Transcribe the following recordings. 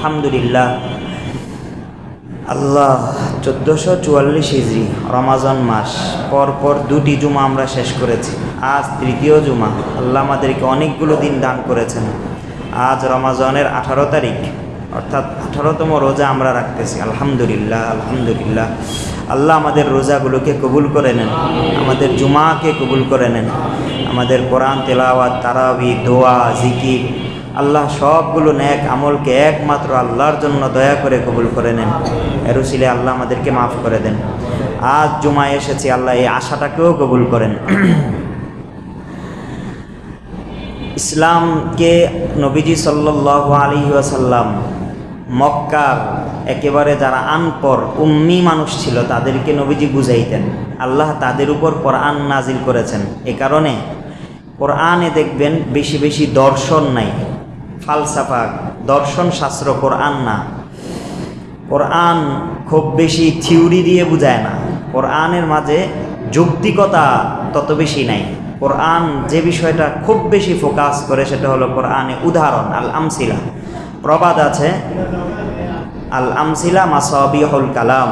আলহামদুলিল্লাহ। আল্লাহ 1444 হিজরি রমাজান মাস পরপর দুটি জুমা আমরা শেষ করেছি। আজ তৃতীয় জুমা। আল্লাহ আমাদেরকে অনেকগুলো দিন দান করেছেন। আজ রমাজানের 18 তারিখ, অর্থাৎ 18তম রোজা আমরা রাখতেছি। আলহামদুলিল্লাহ আলহামদুলিল্লাহ। আল্লাহ আমাদের রোজাগুলোকে কবুল করে নেন, আমাদের জুমাকে কবুল করে নেন, আমাদের কোরআন তেলাওয়াত, তারাবি, দোয়া, জিকির, আল্লাহ সবগুলো নেক আমলকে একমাত্র আল্লাহর জন্য দয়া করে কবুল করে নেন। এর উসিলে আল্লাহ আমাদেরকে মাফ করে দেন। আজ জুমায় এসেছি, আল্লাহ এই আশাটাকেও কবুল করেন। ইসলামকে নবীজি সাল্লাল্লাহু আলাইহি ওয়াসাল্লাম মক্কার একেবারে যারা আনপড় উম্মি মানুষ ছিল তাদেরকে নবীজি বুঝাইতেন। আল্লাহ তাদের উপর কোরআন নাজিল করেছেন। এ কারণে কোরআনে দেখবেন বেশি বেশি দর্শন নাই, ফালসাফা দর্শন শাস্ত্র কোরআন না। কোরআন খুব বেশি থিওরি দিয়ে বুঝায় না। কোরআনের মাঝে যৌক্তিকতা তত বেশি নাই। কোরআন যে বিষয়টা খুব বেশি ফোকাস করে সেটা হলো কোরআনে উদাহরণ, আল আমসিলা। প্রবাদ আছে, আল আমসিলা মাসাবিহুল কালাম,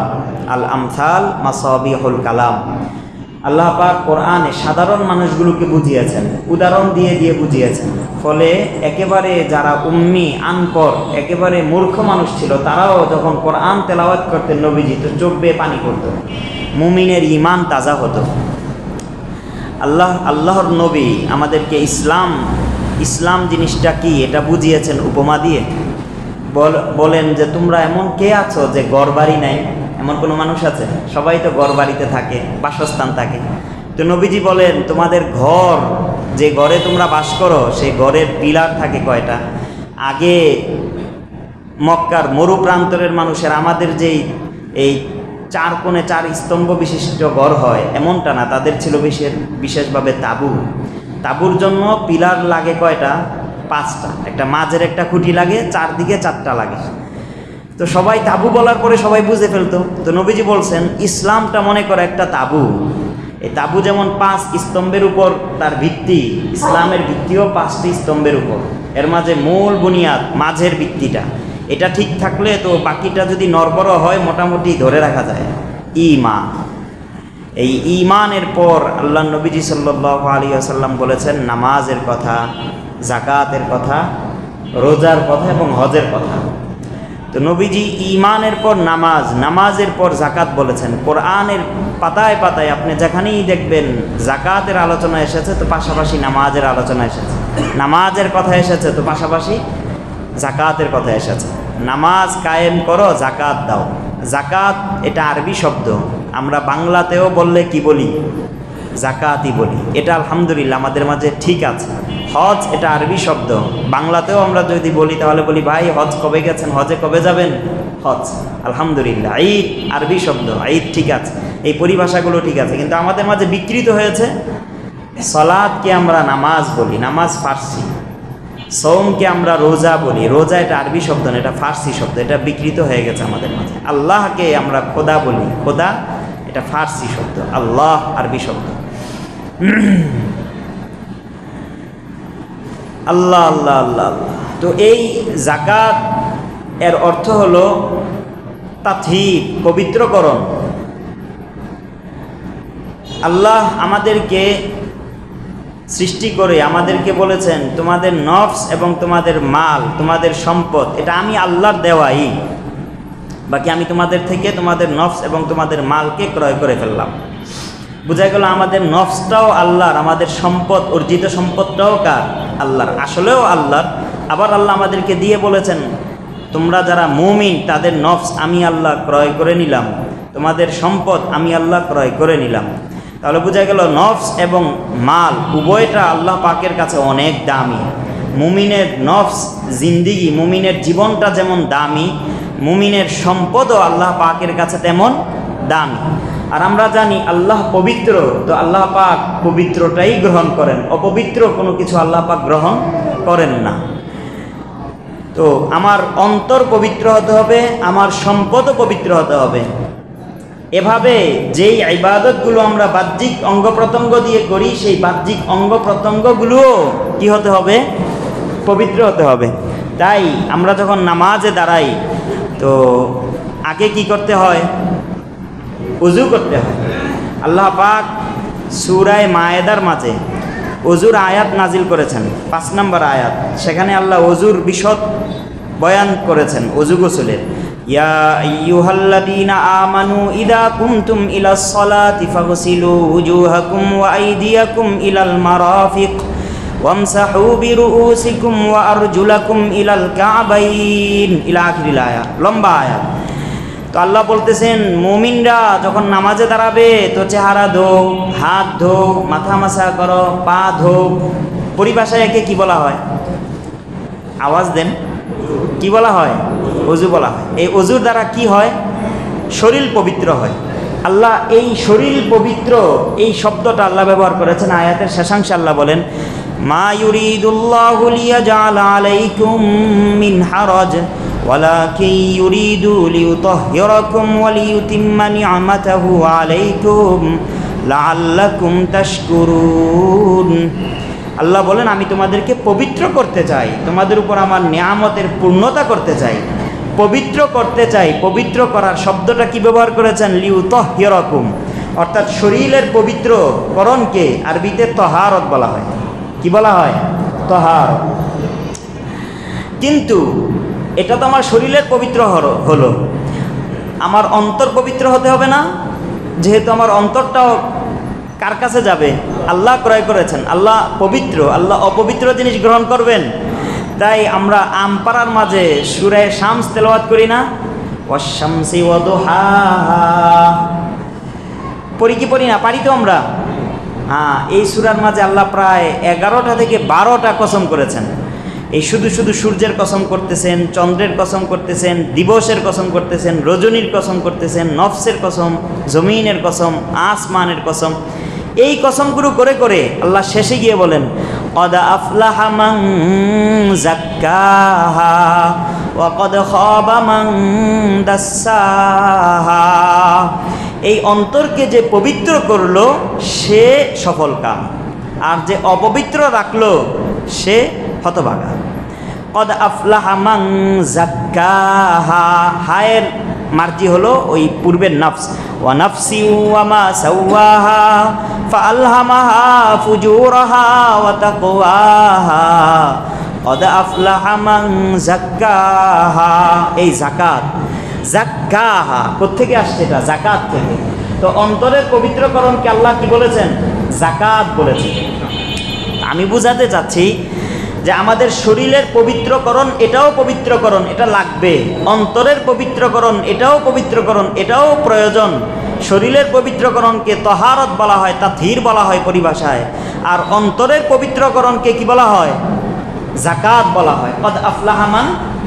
আল আমসাল মাসাবিহুল কালাম। আল্লাহ পাক কোরআনে সাধারণ মানুষগুলোকে বুঝিয়েছেন, উদাহরণ দিয়ে দিয়ে বুঝিয়েছেন। ফলে একেবারে যারা উম্মি আনপড় একেবারে মূর্খ মানুষ ছিল তারাও যখন কোরআন তেলাওয়াত করতেন নবীজি তো চোখ বেয়ে পানি পড়ত, মুমিনের ঈমান তাজা হতো। আল্লাহর নবী আমাদেরকে ইসলাম জিনিসটা কি এটা বুঝিয়েছেন উপমা দিয়ে। বলেন যে তোমরা এমন কে আছো যে ঘর বাড়ি নাই? এমন কোনো মানুষ আছে? সবাই তো ঘর বাড়িতে থাকে, বাসস্থান থাকে। তো নবীজি বলেন তোমাদের ঘর, যে ঘরে তোমরা বাস করো সেই ঘরের পিলার থাকে কয়টা? আগে মক্কার মরু প্রান্তরের মানুষের আমাদের যেই এই 4 কোণে 4 স্তম্ভ বিশিষ্ট ঘর হয় এমনটা না, তাদের ছিল বিশেষভাবে তাঁবু। তাঁবুর জন্য পিলার লাগে কয়টা? 5টা। একটা মাঝের একটা খুঁটি লাগে, চারদিকে 4টা লাগে। তো সবাই তাঁবু বলার পরে সবাই বুঝে ফেলতো। তো নবীজি বলছেন ইসলামটা মনে করে একটা তাঁবু। এই তাঁবু যেমন 5 স্তম্ভের উপর তার ভিত্তি, ইসলামের ভিত্তিও 5টি স্তম্ভের উপর। এর মাঝে মূল বুনিয়াদ মাঝের ভিত্তিটা, এটা ঠিক থাকলে তো বাকিটা যদি নড়বড় হয় মোটামুটি ধরে রাখা যায়। ঈমান, এই ঈমানের পর আল্লাহ নবীজি সাল্লাল্লাহু আলাইহি ওয়াসাল্লাম বলেছেন নামাজের কথা, যাকাতের কথা, রোজার কথা এবং হজের কথা। তো নবীজি ঈমানের পর নামাজ, নামাজের পর যাকাত বলেছেন। কোরআনের পাতায় পাতায় আপনি যেখানেই দেখবেন যাকাতের আলোচনা এসেছে তো পাশাপাশি নামাজের আলোচনা এসেছে, নামাজের কথা এসেছে তো পাশাপাশি যাকাতের কথা এসেছে। নামাজ কায়েম করো, যাকাত দাও। যাকাত এটা আরবি শব্দ, আমরা বাংলাতেও বললে কি বলি? যাকাতই বলি। এটা আলহামদুলিল্লাহ আমাদের মাঝে ঠিক আছে। হজ এটা আরবি শব্দ, বাংলাতেও আমরা যদি বলি তাহলে বলি ভাই হজ কবে গেছেন, হজে কবে যাবেন? হজ। আলহামদুলিল্লাহ। ঈদ আরবি শব্দ, ঈদ ঠিক আছে, এই পরিভাষাগুলো ঠিক আছে। কিন্তু আমাদের মাঝে বিকৃত হয়েছে, সালাতকে আমরা নামাজ বলি, নামাজ ফার্সি। সওমকে আমরা রোজা বলি, রোজা এটা আরবি শব্দ না, এটা ফার্সি শব্দ। এটা বিকৃত হয়ে গেছে আমাদের মাঝে। আল্লাহকে আমরা খোদা বলি, খোদা এটা ফার্সি শব্দ, আল্লাহ আরবি শব্দ। আল্লাহ আল্লাহ আল্লাহ আল্লাহ। তো এই যাকাত এর অর্থ হলো তাতহীর, পবিত্রকরণ। আল্লাহ আমাদেরকে সৃষ্টি করে আমাদেরকে বলেছেন তোমাদের নফস এবং তোমাদের মাল, তোমাদের সম্পদ এটা আমি আল্লাহর দেওয়াই, বাকি আমি তোমাদের থেকে তোমাদের নফস এবং তোমাদের মালকে ক্রয় করে ফেললাম। বোঝা গেল আমাদের নফসটাও আল্লাহর, আমাদের সম্পদ, অর্জিত সম্পদটাও কার? আল্লাহর। আসলেও আল্লাহর। আবার আল্লাহ আমাদেরকে দিয়ে বলেছেন তোমরা যারা মুমিন তাদের নফস আমি আল্লাহ ক্রয় করে নিলাম, তোমাদের সম্পদ আমি আল্লাহ ক্রয় করে নিলাম। তাহলে বোঝা গেল নফস এবং মাল উভয়টা আল্লাহ পাকের কাছে অনেক দামি। মুমিনের নফস, জিন্দিগি, মুমিনের জীবনটা যেমন দামি, মুমিনের সম্পদও আল্লাহ পাকের কাছে তেমন দামি। আর আমরা জানি আল্লাহ পবিত্র, তো আল্লাহ পাক পবিত্রটাই গ্রহণ করেন, অপবিত্র কোনো কিছু আল্লাহ পাক গ্রহণ করেন না। তো আমার অন্তর পবিত্র হতে হবে, আমার সম্পদও পবিত্র হতে হবে। এভাবে যেই ইবাদতগুলো আমরা বাহ্যিক অঙ্গ প্রত্যঙ্গ দিয়ে করি সেই বাহ্যিক অঙ্গ প্রত্যঙ্গগুলোও কি হতে হবে? পবিত্র হতে হবে। তাই আমরা যখন নামাজে দাঁড়াই তো আগে কি করতে হয়? ওযু করতে হয়। আল্লাহ পাক সূরা মায়েদার মাঝে ওযুর আয়াত নাজিল করেছেন, 5 নম্বর আয়াত। সেখানে আল্লাহ ওযুর বিশদ বয়ান করেছেন, ওযু গোসলের। ইয়া আইয়ুহাল্লাযীনা আমানু ইযা কুমতুম ইলাস সালাতি ফাগসিলু ওয়ুজুহাকুম ওয়া আইদিয়াকুম ইলাল মারাফিক ওয়ামসাহু বিরুউসিকুম ওয়া আরজুলাকুম ইলাল কাবাইন ইলা আখিরিল আয়াত। লম্বা আয়াত। তো আল্লাহ বলতেছেন মুমিনরা যখন নামাজে দাঁড়াবে তো চেহারা ধো, হাত ধো, মাথা মাসা করো, পা ধো। পরিভাষায় একে কি বলা হয়? আওয়াজ দেন, কি বলা হয়? ওযু বলা হয়। এই ওযুর দ্বারা কি হয়? শরীর পবিত্র হয়। আল্লাহ এই শরীর পবিত্র এই শব্দটা আল্লাহ ব্যবহার করেছেন আয়াতের শেষাংশে। আল্লাহ বলেন মা ইউরিদুল্লাহু লিয়াজআলা আলাইকুম মিন হারাজ ওয়ালাকিন ইউরিদু লিইউতাহহিরাকুম ওয়া লিইউতিম্মা নি'মাতাহু আলাইকুম লাআল্লাকুম তাশকুরুন। আল্লাহ বলেন আমি তোমাদেরকে পবিত্র করতে চাই, তোমাদের উপর আমার নিয়ামতের পূর্ণতা করতে চাই, পবিত্র করতে চাই। পবিত্র করার শব্দটা কি ব্যবহার করেছেন? লিইউতাহহিরাকুম, অর্থাৎ শরীরের পবিত্রকরণকে আরবিতে তহারত বলা হয়। কি বলা হয়? তহারত। কিন্তু এটা তো আমার শরীরের পবিত্র হলো, আমার অন্তর পবিত্র হতে হবে না? যেহেতু আমার অন্তরটাও কার কাছে যাবে? আল্লাহ ক্রয় করেছেন, আল্লাহ পবিত্র, আল্লাহ অপবিত্র জিনিস গ্রহণ করবেন? তাই আমরা আমপাড়ার মাঝে সূরা শামস তেলাওয়াত করি না? ওয়াশ-শামসি ওয়া দুহাহা পড়ি কি পড়ি না? পারি তো আমরা। হ্যাঁ, এই সূরার মাঝে আল্লাহ প্রায় 11টা থেকে 12টা কসম করেছেন। এই শুধু শুধু সূর্যের কসম করতেছেন, চন্দ্রের কসম করতেছেন, দিবসের কসম করতেছেন, রজনীর কসম করতেছেন, নফসের কসম, জমিনের কসম, আসমানের কসম। এই কসমগুলো করে করে আল্লাহ শেষে গিয়ে বলেন কদ আফলাহা মান যাক্কাহা ওয়া কদ খাবা মান দাসসাহা। এই অন্তরকে যে পবিত্র করলো সে সফল কাম, আর যে অপবিত্র রাখলো সে হতভাগা। কদ আফলাহা মান যাক্কাহা, হায়ের মার্জি হলো ওই পূর্বের নফস। ওয়া নাফসি ওয়া মা সাওয়াহা ফাআলহামাহা ফুজুরাহা ওয়া তাকওয়াহা কদ আফলাহা মান যাক্কাহা। এই যাকাত, যাক্কাহা কোত্থেকে আসছে? এটা যাকাত থেকে। তো অন্তরের পবিত্রকরণকে আল্লাহ কি বলেছেন? যাকাত বলেছেন। আমি বুঝাতে চাচ্ছি যে আমাদের শরীরের পবিত্রকরণ এটাও পবিত্রকরণ, এটা লাগবে। অন্তরের পবিত্রকরণ এটাও পবিত্রকরণ, এটাও প্রয়োজন। শরীরের পবিত্রকরণকে তহারত বলা হয়, তাতহির বলা হয় পরিভাষায়। আর অন্তরের পবিত্রকরণকে কি বলা হয়? যাকাত বলা হয়। কদ আফলাহা মান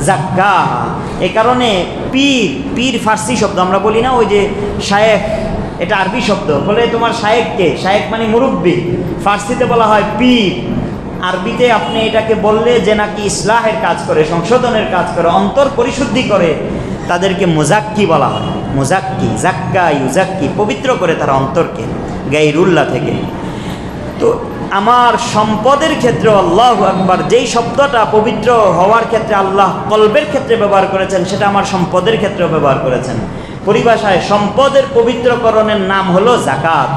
যাক্কাহা। এ কারণে পীর, পীর ফার্সি শব্দ, আমরা বলি না ওই যে শায়েখ, এটা আরবি শব্দ। বলে তোমার শায়েখকে, শায়েখ মানে মুরব্বি, ফার্সিতে বলা হয় পীর। আরবিতে আপনি এটাকে বললে যে নাকি ইসলাহের কাজ করে, সংশোধনের কাজ করে, অন্তর পরিশুদ্ধি করে, তাদেরকে মুজাক্কি বলা হয়। মুজাক্কি, জাক্কা ইউজাক্কি, পবিত্র করে তারা অন্তরকে গায়রুল্লাহ থেকে। তো আমার সম্পদের ক্ষেত্রে আল্লাহু আকবার যেই শব্দটা পবিত্র হওয়ার ক্ষেত্রে আল্লাহ কলবের ক্ষেত্রে ব্যবহার করেছেন, সেটা আমার সম্পদের ক্ষেত্রেও ব্যবহার করেছেন। পরিভাষায় সম্পদের পবিত্রকরণের নাম হলো যাকাত।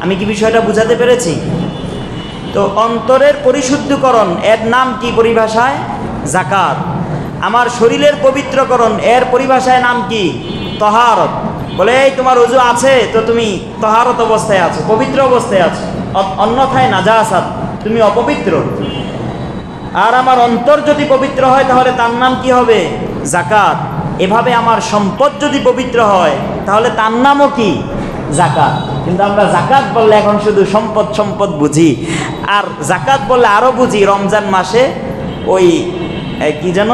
আমি কি বিষয়টা বুঝাতে পেরেছি? তো অন্তরের পরিশুদ্ধকরণ এর নাম কি পরিভাষায়? যাকাত। আমার শরীরের পবিত্রকরণ এর পরিভাষায় নাম কি? তহারত। বলে এই তোমার ওযু আছে তো তুমি তহারত অবস্থায় আছো, পবিত্র অবস্থায় আছো, অন্যথায় নাজাসাত, তুমি অপবিত্র। আর আমার অন্তর যদি পবিত্র হয় তাহলে তার নাম কি হবে? যাকাত। এভাবে আমার সম্পদ যদি পবিত্র হয় তাহলে তার নামও কি? যাকাত। কিন্তু আমরা যাকাত বললে এখন শুধু সম্পদ সম্পদ বুঝি, আর যাকাত বললে আরও বুঝি রমজান মাসে ওই কি যেন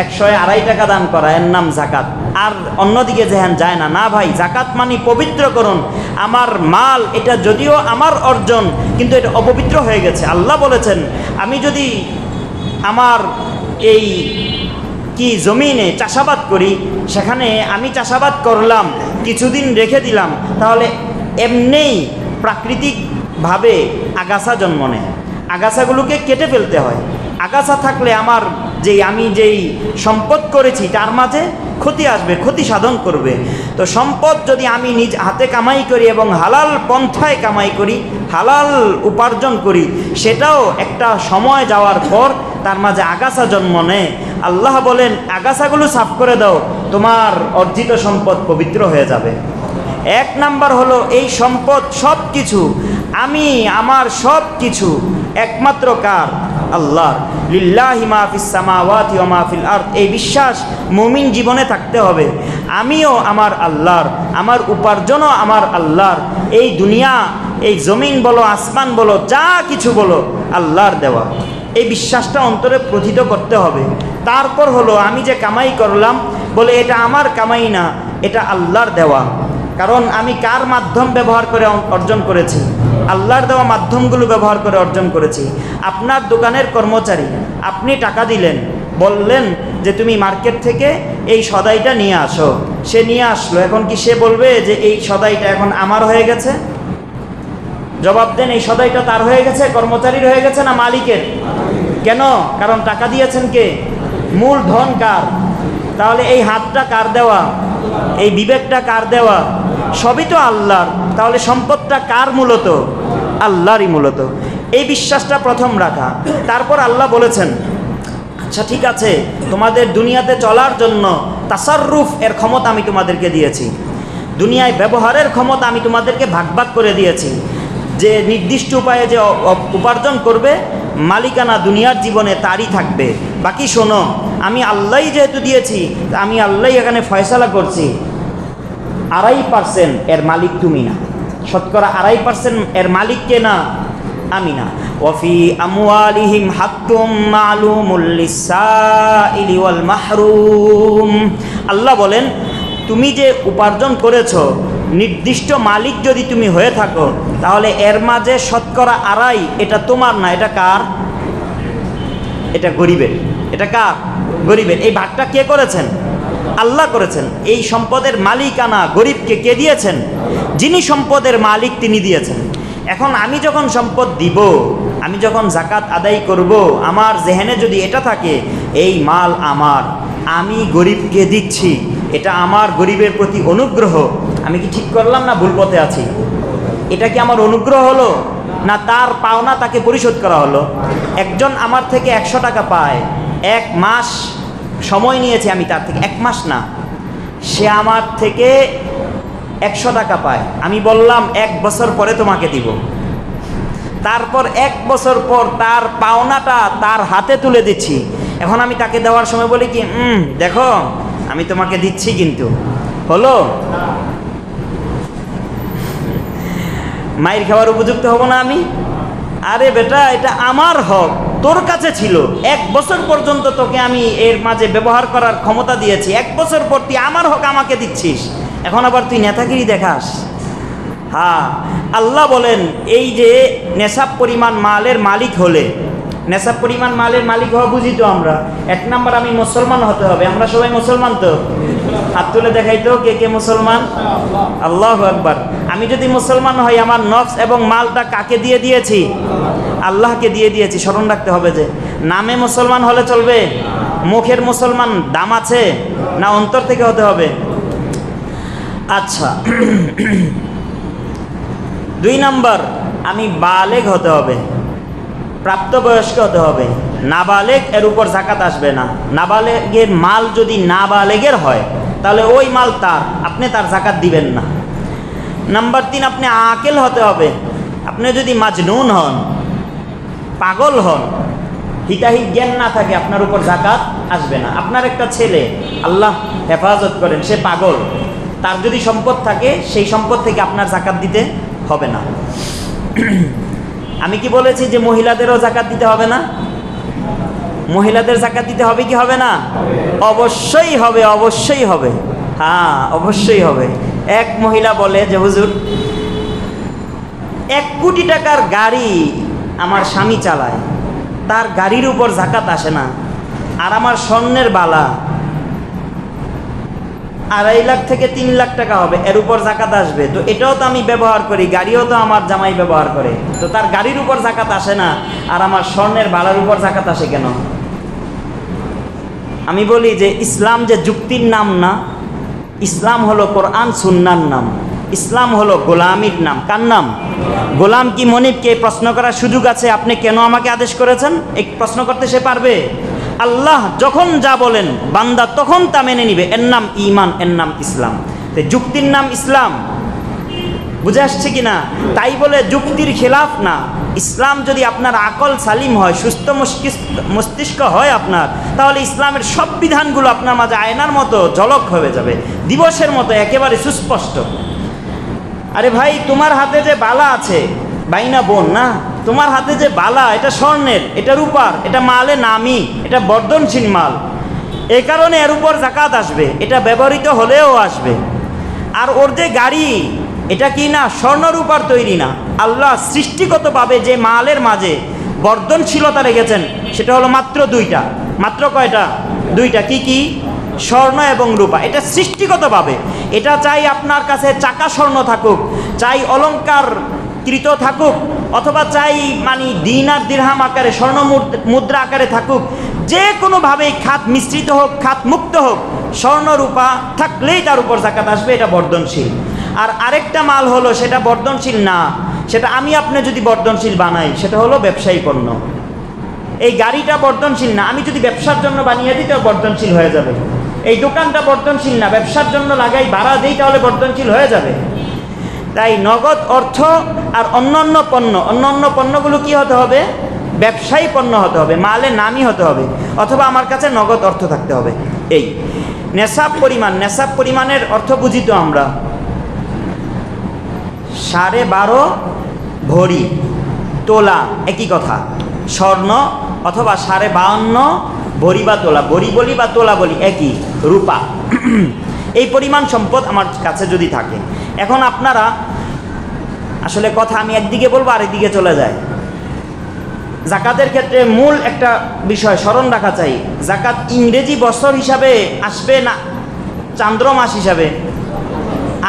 102 টাকা দান করা, এর নাম যাকাত। আর অন্যদিকে যেহেন যায় না। না ভাই, যাকাত মানে পবিত্রকরণ। আমার মাল এটা যদিও আমার অর্জন, কিন্তু এটা অপবিত্র হয়ে গেছে। আল্লাহ বলেছেন আমি যদি আমার এই কি জমিনে চাষাবাদ করি, সেখানে আমি চাষাবাদ করলাম, কিছুদিন রেখে দিলাম, তাহলে এমনিই প্রাকৃতিকভাবে আগাছা জন্ম নেয়। আগাছাগুলোকে কেটে ফেলতে হয়। আগাছা থাকলে আমার আমি যেই সম্পদ করেছি তার মাঝে ক্ষতি আসবে, ক্ষতি সাধন করবে। তো সম্পদ যদি আমি নিজ হাতে কামাই করি এবং হালাল পন্থায় কামাই করি, হালাল উপার্জন করি, সেটাও একটা সময় যাওয়ার পর তার মাঝে আগাছা জন্ম নেয়। আল্লাহ বলেন আগাছাগুলো সাফ করে দাও, তোমার অর্জিত সম্পদ পবিত্র হয়ে যাবে। এক নাম্বার হলো এই সম্পদ সব কিছু, আমার সব কিছু একমাত্র কার? আল্লাহর। লিল্লাহি মা ফিস সামাওয়াতি ওয়া মা ফিল আরদ, এই বিশ্বাস মুমিন জীবনে থাকতে হবে। আমিও আমার আল্লাহর, আমার উপার্জনও আমার আল্লাহর। এই দুনিয়া, এই জমিন বলো, আসমান বলো, যা কিছু বলো, আল্লাহর দেওয়া। এই বিশ্বাসটা অন্তরে প্রথিত করতে হবে। তারপর হলো আমি যে কামাই করলাম, বলে এটা আমার কামাই না, এটা আল্লাহর দেওয়া। কারণ আমি কার মাধ্যম ব্যবহার করে অর্জন করেছি? আল্লাহর দেওয়া মাধ্যমগুলো ব্যবহার করে অর্জন করেছি। আপনার দোকানের কর্মচারী, আপনি টাকা দিলেন, বললেন যে তুমি মার্কেট থেকে এই সদাইটা নিয়ে আসো, সে নিয়ে আসলো। এখন কি সে বলবে যে এই সদাইটা এখন আমার হয়ে গেছে? জবাব দেন, এই সদাইটা তার হয়ে গেছে, কর্মচারীর হয়ে গেছে না মালিকের? কেন? কারণ টাকা দিয়েছেন কে? মূল ধন কার? তাহলে এই হাতটা কার দেওয়া? এই বিবেকটা কার দেওয়া? সবই তো আল্লাহর। তাহলে সম্পদটা কার? মূলত আল্লাহরই মূলত। এই বিশ্বাসটা প্রথম রাখা। তারপর আল্লাহ বলেছেন, আচ্ছা ঠিক আছে, তোমাদের দুনিয়াতে চলার জন্য তাসাররুফ এর ক্ষমতা আমি তোমাদেরকে দিয়েছি, দুনিয়ায় ব্যবহারের ক্ষমতা আমি তোমাদেরকে ভাগ ভাগ করে দিয়েছি। যে নির্দিষ্ট উপায়ে যে উপার্জন করবে, মালিকানা দুনিয়ার জীবনে তারই থাকবে। বাকি শোনো, আমি আল্লাহই যেহেতু দিয়েছি, আমি আল্লাহই এখানে ফয়সালা করছি। 2.5% এর মালিক তুমি না, শতকরা 2.5% এর মালিক কে না? আমি না। ওয়াফি আমওয়ালিহিম হাক্কুম মালুমুল লিসাইলি ওয়াল মাহরুম। আল্লাহ বলেন তুমি যে উপার্জন করেছো, নির্দিষ্ট মালিক যদি তুমি হয়ে থাকো, তাহলে এর মাঝে শতকরা 2.5 এটা তোমার না, এটা কার? এটা গরিবের। এটা কার? গরিবের। এই ভাগটা কে করেছেন? আল্লাহ করেছেন। এই সম্পদের মালিকানা গরিবকে কে দিয়েছেন? যিনি সম্পদের মালিক তিনি দিয়েছেন। এখন আমি যখন সম্পদ দিব, আমি যখন জাকাত আদায় করব, আমার জেহেনে যদি এটা থাকে এই মাল আমার, আমি গরিবকে দিচ্ছি, এটা আমার গরিবের প্রতি অনুগ্রহ, আমি কি ঠিক করলাম না ভুল পথে আছি? এটা কি আমার অনুগ্রহ হলো, না তার পাওনা তাকে পরিশোধ করা হলো? একজন আমার থেকে 100 টাকা পায়, 1 মাস সময় নিয়েছি আমি তার থেকে, 1 মাস না, সে আমার থেকে 100 টাকা পায়, আমি বললাম 1 বছর পরে তোমাকে দিব। তারপর 1 বছর পর তার পাওনাটা তার হাতে তুলে দিচ্ছি। এখন আমি তাকে দেওয়ার সময় বলি কি, দেখো আমি তোমাকে দিচ্ছি, কিন্তু হলো? মায়ের খাওয়ার উপযুক্ত হব না আমি? আরে বেটা, এটা আমার হক, তোর কাছে ছিল, 1 বছর পর্যন্ত তোকে আমি এর মাঝে ব্যবহার করার ক্ষমতা দিয়েছি, 1 বছর পর তুই আমার হক আমাকে দিচ্ছিস, এখন আবার তুই নেতাগিরি দেখাস? হ্যাঁ, আল্লাহ বলেন এই যে নেশাব পরিমাণ মালের মালিক হলে, নেশাব পরিমাণ মালের মালিক হওয়া বুঝি তো আমরা। 1 নাম্বার আমি মুসলমান হতে হবে। আমরা সবাই মুসলমান তো? হাত তুলে দেখাই তো কে কে মুসলমান? আল্লাহু আকবার। আমি যদি মুসলমান হই, আমার নফস এবং মালটা কাকে দিয়ে দিয়েছি? আল্লাহকে দিয়ে দিয়েছি। স্মরণ রাখতে হবে যে নামে মুসলমান হলে চলবে, মুখের মুসলমান দাম আছে না অন্তর থেকে হতে হবে? আচ্ছা, 2 নাম্বার আমি বালেগ হতে হবে, প্রাপ্তবয়স্ক হতে হবে। নাবালেগ এর উপর যাকাত আসবে না। নাবালেগের মাল যদি নাবালেগের হয় তাহলে ওই মাল তার, আপনি তার যাকাত দিবেন না। নাম্বার 3, আপনি আকেল হতে হবে। আপনি যদি মাজনুন হন, পাগল হন, হিতাহিত জ্ঞান না থাকে, আপনার উপর যাকাত আসবে না। আপনার একটা ছেলে, আল্লাহ হেফাজত করেন, সে পাগল, তার যদি সম্পদ থাকে সেই সম্পদ থেকে আপনার যাকাত দিতে হবে না। আমি কি বলেছি যে মহিলাদেরও যাকাত দিতে হবে না? মহিলাদের যাকাত দিতে হবে কি হবে না? অবশ্যই হবে, অবশ্যই হবে। হ্যাঁ, অবশ্যই হবে। এক মহিলা বলে যে হুজুর 1 কোটি টাকার গাড়ি আমার স্বামী চালায়, তার গাড়ির উপর যাকাত আসে না, আর আমার স্বর্ণের বালা 2.5 লাখ থেকে 3 লাখ টাকা হবে, এর উপর জাকাত আসবে। তো এটাও তো আমি ব্যবহার করি, গাড়িও তো আমার জামাই ব্যবহার করে, তো তার গাড়ির উপর জাকাত আসে না, আর আমার স্বর্ণের বালার উপর জাকাত আসে কেন? আমি বলি যে ইসলাম যে যুক্তির নাম না, ইসলাম হলো কোরআন সুন্নাহর নাম, ইসলাম হলো গোলামির নাম। কার নাম? গোলাম কি মনিবকে প্রশ্ন করার সুযোগ আছে আপনি কেন আমাকে আদেশ করেছেন? এই প্রশ্ন করতে সে পারবে? আল্লাহ যখন যা বলেন বান্দা তখন তা মেনে নিবে, এর নাম ঈমান, এর নাম ইসলাম। তো যুক্তির নাম ইসলাম, বুঝে আসছে কি না? তাই বলে যুক্তির খেলাফ না। ইসলাম যদি আপনার আকল সালিম হয়, সুস্থ মস্তিষ্ক হয় আপনার, তাহলে ইসলামের সব বিধানগুলো আপনার মাঝে আয়নার মতো ঝলক হয়ে যাবে, দিবসের মতো একেবারে সুস্পষ্ট। আরে ভাই, তোমার হাতে যে বালা আছে, বাইনা বোন না, তোমার হাতে যে বালা, এটা স্বর্ণের, এটা রূপার, এটা মালে নামি, এটা বর্ধনশীল মাল, এই কারণে এর উপর জাকাত আসবে, এটা ব্যবহৃত হলেও আসবে। আর ওর যে গাড়ি, এটা কি না স্বর্ণ রূপার তৈরি না, আল্লাহ সৃষ্টিগতভাবে যে মালের মাঝে বর্ধনশীলতা রেখেছেন সেটা হলো মাত্র দুইটা। মাত্র কয়টা? দুইটা। কি কি? স্বর্ণ এবং রূপা। এটা সৃষ্টিগতভাবে, এটা চাই আপনার কাছে চাকা স্বর্ণ থাকুক, চাই অলংকার কৃত থাকুক, অথবা চাই মানে দিনার দিরহাম আকারে স্বর্ণ মুদ্রা আকারে থাকুক, যে কোনোভাবেই খাত মিশ্রিত হোক, খাত মুক্ত হোক, স্বর্ণ রূপা থাকলেই তার উপর জাকাত আসবে, এটা বর্ধনশীল। আর আরেকটা মাল হলো সেটা বর্ধনশীল না, সেটা আমি আপনি যদি বর্ধনশীল বানাই, সেটা হলো ব্যবসায়ী পণ্য। এই গাড়িটা বর্ধনশীল না, আমি যদি ব্যবসার জন্য বানিয়ে দিই তাহলে বর্ধনশীল হয়ে যাবে। এই দোকানটা বর্ধনশীল না, ব্যবসার জন্য লাগাই, ভাড়া দিই, তাহলে বর্ধনশীল হয়ে যাবে। তাই নগদ অর্থ আর অন্যান্য পণ্য, অন্যান্য পণ্যগুলো কি হতে হবে? ব্যবসায়ী পণ্য হতে হবে, মালের নামই হতে হবে, অথবা আমার কাছে নগদ অর্থ থাকতে হবে। এই নেশাব পরিমাণ, নেশাব পরিমাণের অর্থ বুঝি তো আমরা, 12.5 ভরি তোলা, একই কথা। স্বর্ণ অথবা 52.5 ভরি বা তোলা, ভরি বলি বা তোলা বলি একই, রূপা। এই পরিমাণ সম্পদ আমার কাছে যদি থাকে, এখন আপনারা আসলে কথা আমি একদিকে বলবো আরেকদিকে চলে যায়। জাকাতের ক্ষেত্রে মূল একটা বিষয় স্মরণ রাখা চাই, জাকাত ইংরেজি বছর হিসাবে আসবে না চান্দ্র মাস হিসাবে?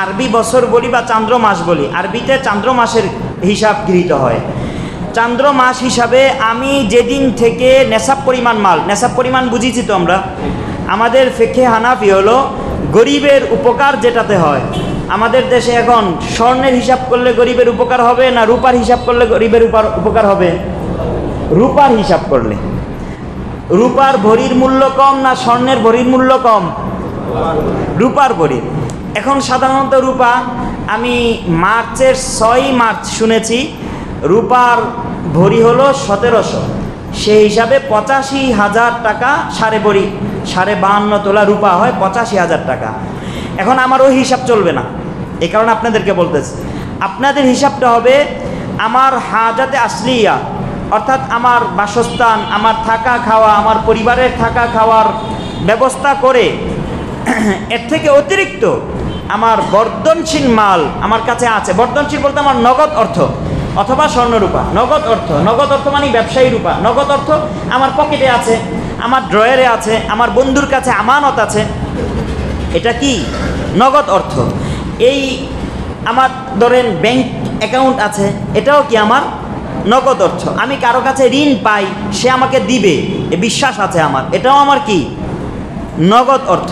আরবি বছর বলি বা চান্দ্র মাস বলি, আরবিতে চান্দ্র মাসের হিসাব গৃহীত হয়। চান্দ্র মাস হিসাবে আমি যেদিন থেকে নেশাব পরিমাণ মাল, নেশাব পরিমাণ বুঝিছি তো আমরা, আমাদের ফিকহে হানাফি হলো গরিবের উপকার যেটাতে হয়। আমাদের দেশে এখন স্বর্ণের হিসাব করলে গরিবের উপকার হবে না রূপার হিসাব করলে গরিবের উপকার হবে? রূপার হিসাব করলে। রূপার ভরির মূল্য কম না স্বর্ণের ভরির মূল্য কম? রূপার ভরির। এখন সাধারণত রূপা, আমি মার্চের 6 মার্চ শুনেছি রূপার ভরি হলো 1700, সেই হিসাবে 85,000 টাকা সাড়ে ভরি, 52.5 তোলা রূপা হয় 85,000 টাকা। এখন আমার ওই হিসাব চলবে না, এই কারণে আপনাদেরকে বলতেছি, আপনাদের হিসাবটা হবে আমার হাজাতে আসলিয়া, অর্থাৎ আমার বাসস্থান, আমার থাকা খাওয়া, আমার পরিবারের থাকা খাওয়ার ব্যবস্থা করে এর থেকে অতিরিক্ত আমার বর্ধনশীল মাল আমার কাছে আছে। বর্ধনশীল বলতে আমার নগদ অর্থ অথবা স্বর্ণরূপা। নগদ অর্থ, নগদ অর্থ মানে ব্যবসায়ী রূপা। নগদ অর্থ আমার পকেটে আছে, আমার ড্রয়ারে আছে, আমার বন্ধুর কাছে আমানত আছে, এটা কি নগদ অর্থ। এই আমার ধরেন ব্যাংক অ্যাকাউন্ট আছে, এটাও কি আমার নগদ অর্থ। আমি কারো কাছে ঋণ পাই, সে আমাকে দিবে, এ বিশ্বাস আছে আমার, এটাও আমার কি নগদ অর্থ।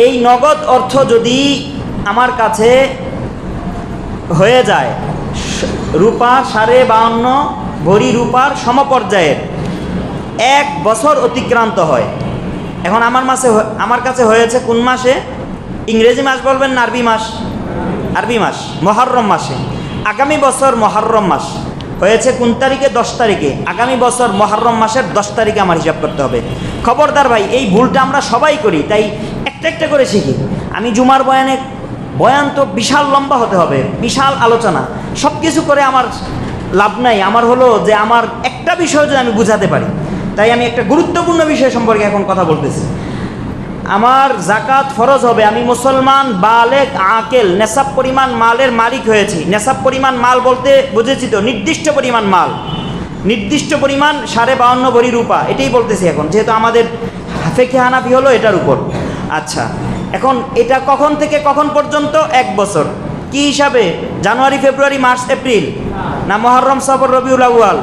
এই নগদ অর্থ যদি আমার কাছে হয়ে যায় রূপা 52.5 ভরি রূপার সমপর্যায়ের, 1 বছর অতিক্রান্ত হয়। এখন আমার কাছে হয়েছে কোন মাসে? ইংরেজি মাস বলবেন না আরবি মাস? আরবি মাস, মুহররম মাসে। আগামী বছর মুহররম মাস হয়েছে কোন তারিখে? 10 তারিখে। আগামী বছর মুহররম মাসের 10 তারিখে আমার হিসাব করতে হবে। খবরদার ভাই, এই ভুলটা আমরা সবাই করি, তাই একটা একটা করে শিখি। আমি জুমার বয়ান তো বিশাল লম্বা হতে হবে, বিশাল আলোচনা, সব কিছু করে আমার লাভ নাই। আমার হলো যে আমার একটা বিষয় যদি আমি বুঝাতে পারি, তাই আমি একটা গুরুত্বপূর্ণ বিষয় সম্পর্কে এখন কথা বলতেছি। আমার জাকাত ফরজ হবে, আমি মুসলমান বালেগ আকেল নেশাব পরিমাণ মালের মালিক হয়েছি। নেশাব পরিমাণ মাল বলতে বুঝেছি তো নির্দিষ্ট পরিমাণ মাল, নির্দিষ্ট পরিমাণ 52.5 ভরি রূপা, এটাই বলতেছি এখন, যেহেতু আমাদের ফিকহে হানাফি হলো এটার উপর। আচ্ছা, এখন এটা কখন থেকে কখন পর্যন্ত? 1 বছর। কি হিসাবে? জানুয়ারি, ফেব্রুয়ারি, মার্চ, এপ্রিল, না মুহররম, সফর, রবিউল আউয়াল?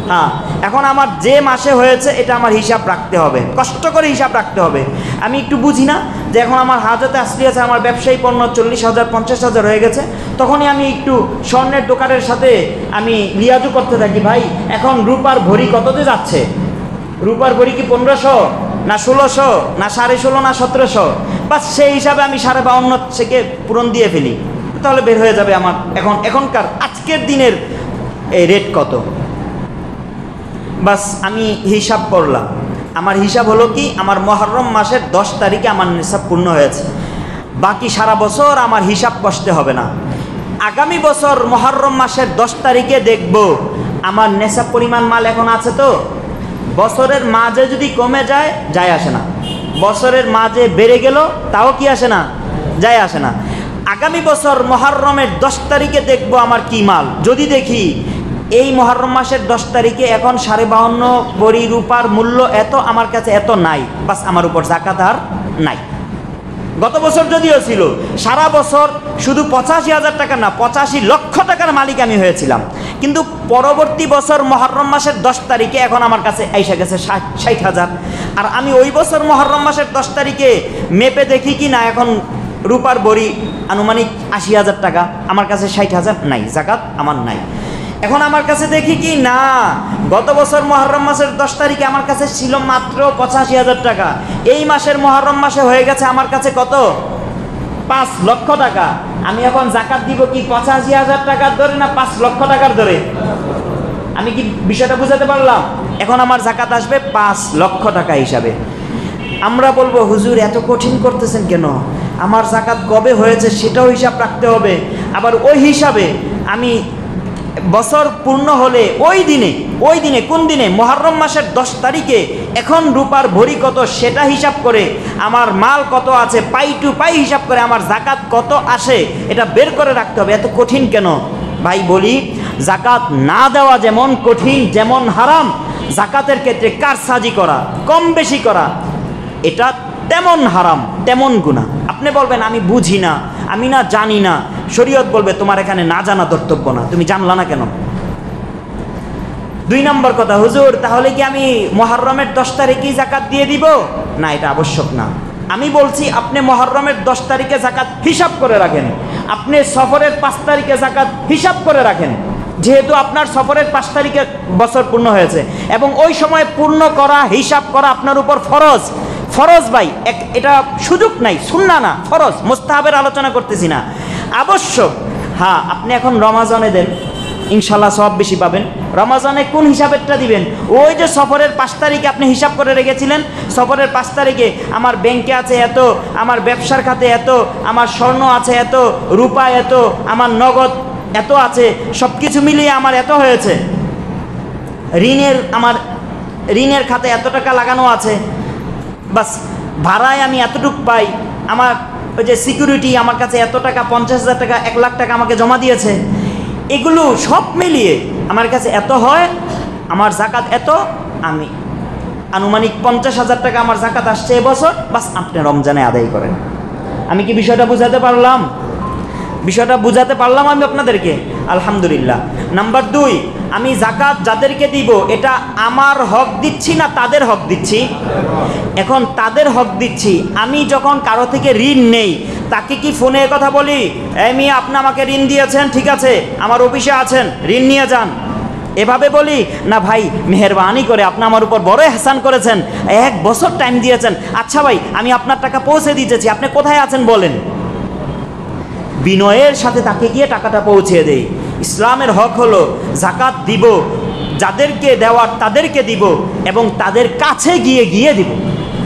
হ্যাঁ, এখন আমার যে মাসে হয়েছে এটা আমার হিসাব রাখতে হবে, কষ্ট করে হিসাব রাখতে হবে। আমি একটু বুঝি না যে এখন আমার হাজতে আসলি আছে, আমার ব্যবসায়ী পণ্য 40,000 50,000 হয়ে গেছে, তখনই আমি একটু স্বর্ণের দোকানের সাথে আমি লিয়াজু করতে থাকি, ভাই এখন রূপার ভরি কততে যাচ্ছে? রূপার ভরি কি 1500 না 1600 না 16.5 না 1700? বাস সেই হিসাবে আমি 52.5 থেকে পূরণ দিয়ে ফেলি, তাহলে বের হয়ে যাবে আমার এখনকার আজকের দিনের এই রেট কত। বাস আমি হিসাব করলাম, আমার হিসাব হলো কি, আমার মুহররম মাসের 10 তারিখে আমার নিসাব পূর্ণ হয়েছে, বাকি সারা বছর আমার হিসাব কষতে হবে না। আগামী বছর মুহররম মাসের 10 তারিখে দেখব আমার নেশাব পরিমাণ মাল এখন আছে তো। বছরের মাঝে যদি কমে যায়, যায় আসে না, বছরের মাঝে বেড়ে গেল তাও কি আসে না, যায় আসে না। আগামী বছর মুহররমের 10 তারিখে দেখব আমার কি মাল, যদি দেখি এই মুহররম মাসের 10 তারিখে এখন 52.5 ভরি রূপার মূল্য এত, আমার কাছে এত নাই, বাস আমার উপর যাকাত আর নাই। গত বছর যদিও ছিল, সারা বছর শুধু 85,000 টাকা না 85 লক্ষ টাকার মালিক আমি হয়েছিলাম, কিন্তু পরবর্তী বছর মুহররম মাসের 10 তারিখে এখন আমার কাছে আইসা গেছে 60,000। আর আমি ওই বছর মুহররম মাসের 10 তারিখে মেপে দেখি কি না এখন রূপার ভরি আনুমানিক 80,000 টাকা, আমার কাছে 60,000 নাই, যাকাত আমার নাই। এখন আমার কাছে দেখি কি না গত বছর মুহররম মাসের 10 তারিখে আমার কাছে ছিল মাত্র 85,000 টাকা, এই মাসের মুহররম মাসে হয়ে গেছে আমার কাছে কত? 5 লক্ষ টাকা। আমি এখন যাকাত দিব কি 85,000 টাকার ধরে না 5 লক্ষ টাকার ধরে? আমি কি বিষয়টা বুঝাতে পারলাম? এখন আমার যাকাত আসবে 5 লক্ষ টাকা হিসাবে। আমরা বলবো, হুজুর এত কঠিন করতেছেন কেন? আমার যাকাত কবে হয়েছে সেটাও হিসাব রাখতে হবে, আবার ওই হিসাবে আমি বছর পূর্ণ হলে ওই দিনে কোন দিনে? মুহররম মাসের 10 তারিখে এখন রূপার ভরি কত সেটা হিসাব করে, আমার মাল কত আছে পাই টু পাই হিসাব করে আমার যাকাত কত আসে এটা বের করে রাখতে হবে। এত কঠিন কেন? ভাই বলি, যাকাত না দেওয়া যেমন কঠিন, যেমন হারাম, যাকাতের ক্ষেত্রে কারসাজি করা, কম বেশি করা, এটা তেমন হারাম, তেমন গুনাহ। আপনি বলবেন আমি বুঝি না, আমি না জানি না, শরীয়ত বলবে তোমার এখানে না জানা কর্তব্য না, তুমি জানলা না কেন? 2 নম্বর কথা, হুজুর তাহলে কি আমি মুহররমের 10 তারিখেই যাকাত দিয়ে দিব? না, এটা আবশ্যক না। আমি বলছি আপনি মুহররমের 10 তারিখে যাকাত হিসাব করে রাখেন, আপনি সফরের 5 তারিখে যাকাত হিসাব করে রাখেন, যেহেতু আপনার সফরের 5 তারিখে বছর পূর্ণ হয়েছে এবং ওই সময় পূর্ণ করা, হিসাব করা আপনার উপর ফরজ। ফরজ ভাই, এটা সুযোগ নাই, সুন্নাহ না, ফরজ। মুস্তাহাবের আলোচনা করতেছি না, আবশ্যক। হ্যাঁ, আপনি এখন রমাজানে দেন, ইনশাল্লাহ সব বেশি পাবেন। রমাজানে কোন হিসাবেরটা দিবেন? ওই যে সফরের 5 তারিখে আপনি হিসাব করে রেখেছিলেন, সফরের 5 তারিখে আমার ব্যাংকে আছে এত, আমার ব্যবসার খাতে এত, আমার স্বর্ণ আছে এত, রূপা এত, আমার নগদ এত আছে, সব কিছু মিলিয়ে আমার এত হয়েছে। আমার ঋণের খাতে এত টাকা লাগানো আছে, বাস ভাড়ায় আমি এতটুক পাই, আমার ওই যে সিকিউরিটি আমার কাছে এত টাকা, 50,000 টাকা, 1 লাখ টাকা আমাকে জমা দিয়েছে, এগুলো সব মিলিয়ে আমার কাছে এত হয়, আমার যাকাত এত, আমি আনুমানিক 50,000 টাকা আমার যাকাত আসছে এবছর, বাস আপনি রমজানে আদায় করেন। আমি কি বিষয়টা বুঝাতে পারলাম? বিষয়টা বুঝাতে পারলাম আমি আপনাদেরকে? আলহামদুলিল্লাহ। নাম্বার 2, আমি যাকাত যাদেরকে দিব এটা আমার হক দিচ্ছি না তাদের হক দিচ্ছি? এখন তাদের হক দিচ্ছি, আমি যখন কারো থেকে ঋণ নেই তাকে কি ফোনে কথা বলি, এই মিয়া আপনি আমাকে ঋণ দিয়েছেন, ঠিক আছে আমার অফিসে আছেন, ঋণ নিয়ে যান, এভাবে বলি? না ভাই মেহেরবানি করে আপনি আমার উপর বড় এহসান করেছেন, 1 বছর টাইম দিয়েছেন, আচ্ছা ভাই আমি আপনার টাকা পৌঁছে দিতেছি, আপনি কোথায় আছেন বলেন। বিনয়ের সাথে তাকে গিয়ে টাকাটা পৌঁছে দেই। ইসলামের হক হলো যাকাত দিব, যাদেরকে দেওয়ার তাদেরকে দিব এবং তাদের কাছে গিয়ে গিয়ে দিব।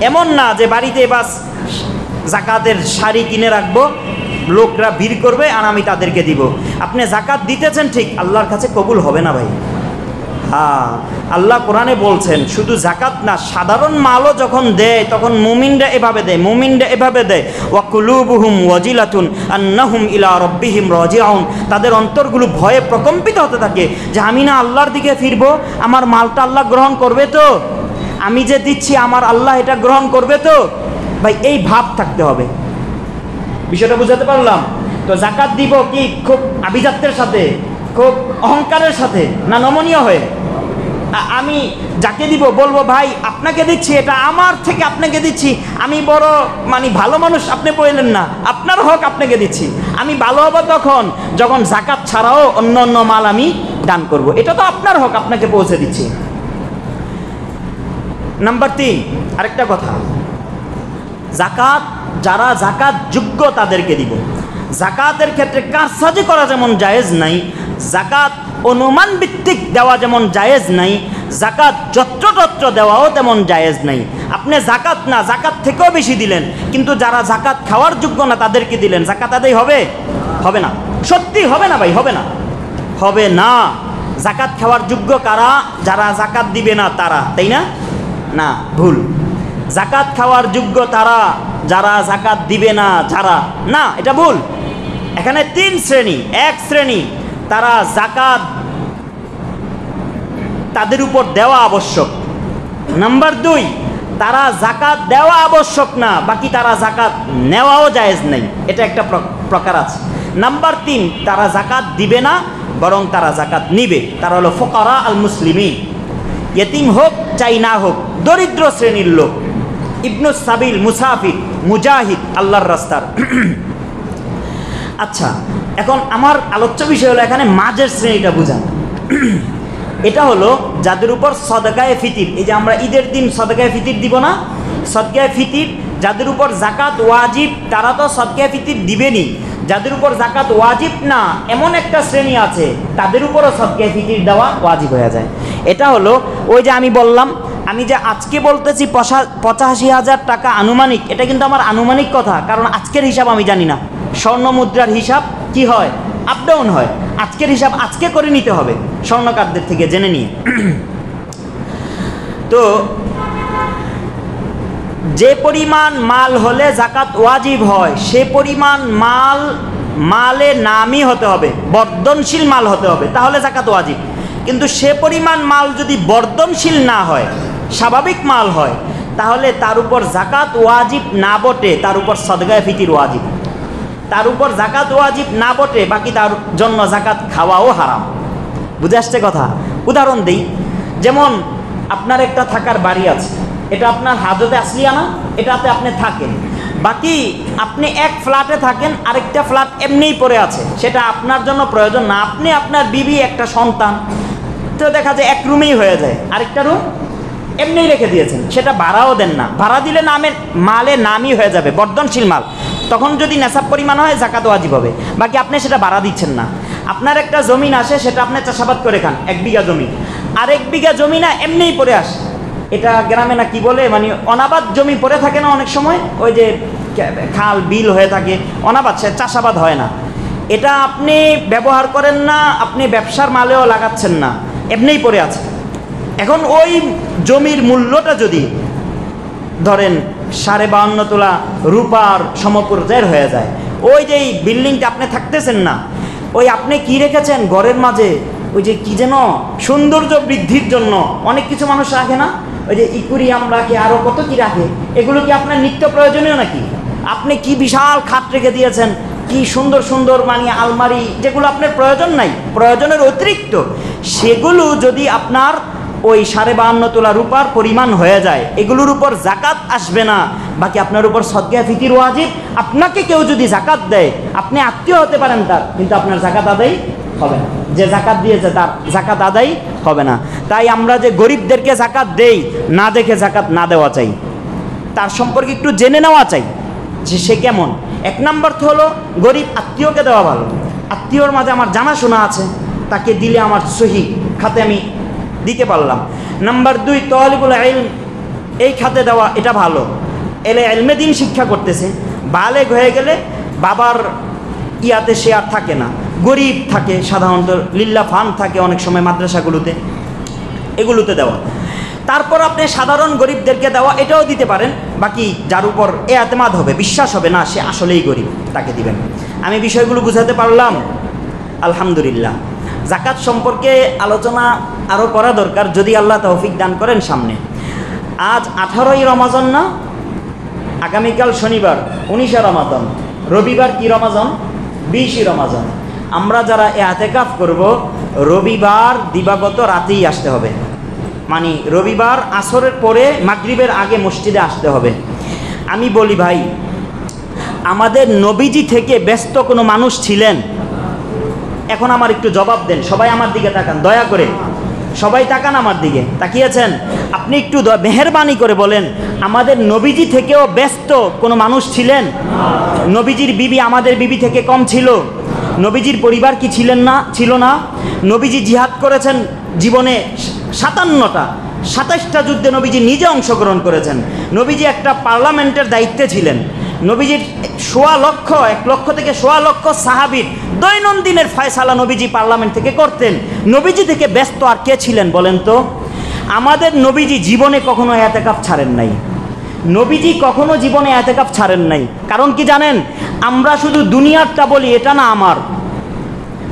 এমন না যে বাড়িতে বাস যাকাতের শাড়ি কিনে রাখবো, লোকরা ভিড় করবে আর আমি তাদেরকে দিব। আপনি যাকাত দিতেছেন ঠিক, আল্লাহর কাছে কবুল হবে না ভাই। হ্যাঁ, আল্লাহ কোরআনে বলছেন শুধু যাকাত না, সাধারণ মালও যখন দেয় তখন মুমিনরা এভাবে দেয়, এভাবে দেয়, ওয়া কুলুবুহুম ওয়াজিলাতুন আন্নাহুম ইলা রাব্বিহিম রাজিউন, তাদের অন্তরগুলো ভয়ে প্রকম্পিত হতে থাকে যে আমি না আল্লাহর দিকে ফিরবো, আমার মালটা আল্লাহ গ্রহণ করবে তো, আমি যে দিচ্ছি আমার আল্লাহ এটা গ্রহণ করবে তো। ভাই এই ভাব থাকতে হবে। বিষয়টা বুঝাতে পারলাম? তো জাকাত দিব কি খুব আভিজাত্যের সাথে, খুব অহংকারের সাথে, না নমনীয় হয়ে? আমি যাকে দিব বলবো ভাই আপনাকে দিচ্ছি, এটা আমার থেকে আপনাকে দিচ্ছি, আমি বড় মানে ভালো মানুষ আপনি বললেন না, আপনার হক আপনাকে দিচ্ছি। আমি ভালো হব তখন যখন জাকাত ছাড়াও অন্য অন্য মাল আমি দান করব, এটা তো আপনার হক, আপনাকে পৌঁছে দিচ্ছি। নাম্বার 3, আরেকটা কথা, জাকাত যারা জাকাত যোগ্য তাদেরকে দিব। জাকাতের ক্ষেত্রে কারসাজি করা যেমন জায়েজ নাই, জাকাত অনুমান ভিত্তিক দেওয়া যেমন জায়েজ নাই, জাকাত যত্রতত্র দেওয়াও তেমন জায়েজ নাই। আপনি জাকাত না, জাকাত থেকেও বেশি দিলেন, কিন্তু যারা জাকাত খাওয়ার যোগ্য না তাদেরকে দিলেন, জাকাত আদায় হবে? হবে না। সত্যি হবে না ভাই, হবে না, হবে না। জাকাত খাওয়ার যোগ্য কারা? যারা জাকাত দিবে না তারা, তাই না? না, ভুল। জাকাত খাওয়ার যোগ্য তারা যারা জাকাত দিবে না, যারা না, এটা ভুল। এখানে 3 শ্রেণী। এক শ্রেণী তারা জাকাত তাদের উপর দেওয়া আবশ্যক। নাম্বার 2, তারা জাকাত দেওয়া আবশ্যক না, বাকি তারা জাকাত নেওয়াও জায়েজ নেই, এটা একটা প্রকার আছে। নাম্বার 3, তারা জাকাত দিবে না বরং তারা জাকাত নিবে, তারা হলো ফুকারা আল মুসলিমিন। ইয়েতিম হোক চাই না হোক, দরিদ্র শ্রেণীর লোক, ইবনুস সাবিল, মুসাফির, মুজাহিদ, আল্লাহর রাস্তার। আচ্ছা, এখন আমার আলোচ্য বিষয় হলো এখানে মাঝের শ্রেণীটা বুঝান। এটা হলো যাদের উপর সদকায়ে ফিতির, এই যে আমরা ঈদের দিন সদকায়ে ফিতির দিব না, সদকায়ে ফিতির যাদের উপর জাকাত ওয়াজিব তারা তো সদকায়ে ফিতির দিবেনি। যাদের উপর জাকাত ওয়াজিব না এমন একটা শ্রেণী আছে, তাদের উপরও সদকায়ে ফিতির দেওয়া ওয়াজিব হয়ে যায়। এটা হলো ওই যে আমি বললাম, আমি যে আজকে বলতেছি 85,000 টাকা আনুমানিক, এটা কিন্তু আমার আনুমানিক কথা, কারণ আজকের হিসাব আমি জানি না। স্বর্ণ মুদ্রার হিসাব কি হয়? আপ ডাউন হয়। আজকের হিসাব আজকে করে নিতে হবে স্বর্ণকারদের থেকে জেনে নিয়ে। তো যে পরিমাণ মাল হলে জাকাত ওয়াজিব হয় সে পরিমাণ মালে নামই হতে হবে, বর্ধনশীল মাল হতে হবে, তাহলে জাকাত ওয়াজিব। কিন্তু সে পরিমাণ মাল যদি বর্ধনশীল না হয়, স্বাভাবিক মাল হয়, তাহলে তার উপর জাকাত ওয়াজিব না বটে, তার উপর সদকায়ে ফিতির ওয়াজিব। তার উপর জাকাত ওয়াজিব না বটে, বাকি তার জন্য জাকাত খাওয়াও হারাম। বুঝে আসছে কথা? উদাহরণ দিই, যেমন আপনার একটা থাকার বাড়ি আছে, এটা আপনার হাজতে আসলিয়া না, এটাতে আপনি থাকেন, বাকি আপনি এক ফ্ল্যাটে থাকেন, আরেকটা ফ্ল্যাট এমনিই পড়ে আছে, সেটা আপনার জন্য প্রয়োজন না, আপনি আপনার বিবি একটা সন্তান, তো দেখা যায় এক রুমেই হয়ে যায়, আরেকটা রুম এমনিই রেখে দিয়েছেন, সেটা ভাড়াও দেন না। ভাড়া দিলে মালে নামই হয়ে যাবে, বর্ধনশীল মাল, তখন যদি নেশাব পরিমাণ হয় জাকাত ওয়াজিব হবে, বাকি আপনি সেটা ভাড়া দিচ্ছেন না। আপনার একটা জমিন আসে, সেটা আপনি চাষাবাদ করে খান, 1 বিঘা জমি, আর 1 বিঘা জমি না এমনিই পড়ে আসে, এটা গ্রামে না কি বলে, মানে অনাবাদ জমি পড়ে থাকে না অনেক সময়, ওই যে খাল বিল হয়ে থাকে, অনাবাদ, সে চাষাবাদ হয় না, এটা আপনি ব্যবহার করেন না, আপনি ব্যবসার মালেও লাগাচ্ছেন না, এমনিই পড়ে আছে। এখন ওই জমির মূল্যটা যদি ধরেন 52.5 তোলা রূপার সমপর্যায়ের হয়ে যায়, ওই যে বিল্ডিংটা আপনি থাকতেছেন না, ওই আপনি কি রেখেছেন ঘরের মাঝে, ওই যে কি যেন সৌন্দর্য বৃদ্ধির জন্য অনেক কিছু মানুষ রাখে না, ওই যে ইকুরিয়াম রাখে, আরও কত কি রাখে, এগুলো কি আপনার নিত্য প্রয়োজনীয় নাকি? আপনি কি বিশাল খাট রেখে দিয়েছেন, কি সুন্দর সুন্দর মানে আলমারি, যেগুলো আপনার প্রয়োজন নাই, প্রয়োজনের অতিরিক্ত, সেগুলো যদি আপনার ওই 52.5 তোলা রূপার পরিমাণ হয়ে যায়, এগুলোর উপর জাকাত আসবে না, বাকি আপনার উপর সদকায়ে ফিতির ওয়াজিব। আপনাকে কেউ যদি জাকাত দেয়, আপনি আত্মীয় হতে পারেন তার, কিন্তু আপনার জাকাত আদায় হবে না, যে জাকাত দিয়েছে তার জাকাত আদায় হবে না। তাই আমরা যে গরিবদেরকে জাকাত দেই, না দেখে জাকাত না দেওয়া চাই, তার সম্পর্কে একটু জেনে নেওয়া চাই যে সে কেমন। 1 নম্বর তো হলো গরিব আত্মীয়কে দেওয়া ভালো, আত্মীয়র মাঝে আমার জানাশোনা আছে, তাকে দিলে আমার সহি খাতে আমি দিতে পারলাম। নাম্বার 2, তালিবুল ইলম, এই খাতে দেওয়া, এটা ভালো, এলে ইলমে দিন শিক্ষা করতেছে, বালেগ হয়ে গেলে বাবার ইয়াতে সে আর থাকে না, গরিব থাকে সাধারণত, লিল্লা ফান্ড থাকে অনেক সময় মাদ্রাসাগুলোতে, এগুলোতে দেওয়া। তারপর আপনি সাধারণ গরিবদেরকে দেওয়া, এটাও দিতে পারেন, বাকি যার উপর এতেমাদ হবে, বিশ্বাস হবে না সে আসলেই গরিব, তাকে দিবেন। আমি বিষয়গুলো বুঝাতে পারলাম? আলহামদুলিল্লাহ। জাকাত সম্পর্কে আলোচনা আরও করা দরকার, যদি আল্লাহ তৌফিক দান করেন সামনে। আজ 18ই রমজান না? আগামীকাল শনিবার 19 রমাদান, রবিবার কি রমাজান? 20 রমাজান। আমরা যারা ইতিকাফ করব রবিবার দিবাগত রাতেই আসতে হবে, মানে রবিবার আসরের পরে মাগরিবের আগে মসজিদে আসতে হবে। আমি বলি ভাই, আমাদের নবীজি থেকে ব্যস্ত কোনো মানুষ ছিলেন? এখন আমার একটু জবাব দেন, সবাই আমার দিকে তাকান দয়া করে, সবাই তাকান আমার দিকে, তাকিয়েছেন? আপনি একটু মেহেরবানি করে বলেন, আমাদের নবীজি থেকেও ব্যস্ত কোনো মানুষ ছিলেন? নবীজির বিবি আমাদের বিবি থেকে কম ছিল? নবীজির পরিবার কি ছিলেন না, ছিল না? নবীজি জিহাদ করেছেন জীবনে 27টা যুদ্ধে নবীজি নিজে অংশগ্রহণ করেছেন। নবীজি একটা পার্লামেন্টের দায়িত্বে ছিলেন। নবীজির 1 লক্ষ থেকে 1.25 লক্ষ সাহাবীর দৈনন্দিনের ফয়সালা নবীজি পার্লামেন্ট থেকে করতেন। নবীজি থেকে ব্যস্ত আর কে ছিলেন বলেন তো? আমাদের নবীজি জীবনে কখনো ইতিকাফ ছাড়েন নাই। নবীজি কখনো জীবনে ইতিকাফ ছাড়েন নাই। কারণ কি জানেন? আমরা শুধু দুনিয়ারটা বলি, এটা না আমার,